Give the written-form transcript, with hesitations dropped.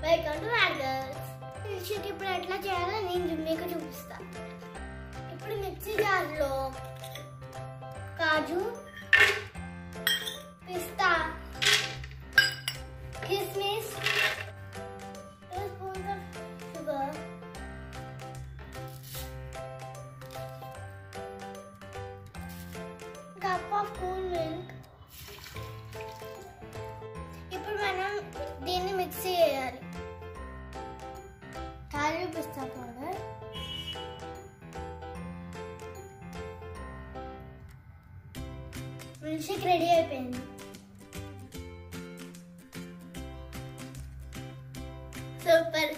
Welcome to రాగల్స్. Milk shake ఇప్పుడు ఎట్లా చేయాలో నేను మీకు చూపిస్తా. ఇప్పుడు మిక్సీ జార్లో కాజు, పిస్తా, కిస్మిస్, 2 spoons of sugar, cup of cool milk. ఇప్పుడు మనం దీన్ని మిక్సీ చేయాలి. కాజు పిస్తా పౌడర్, మిల్క్ షేక్ రెడీ అయిపోయింది. సూపర్.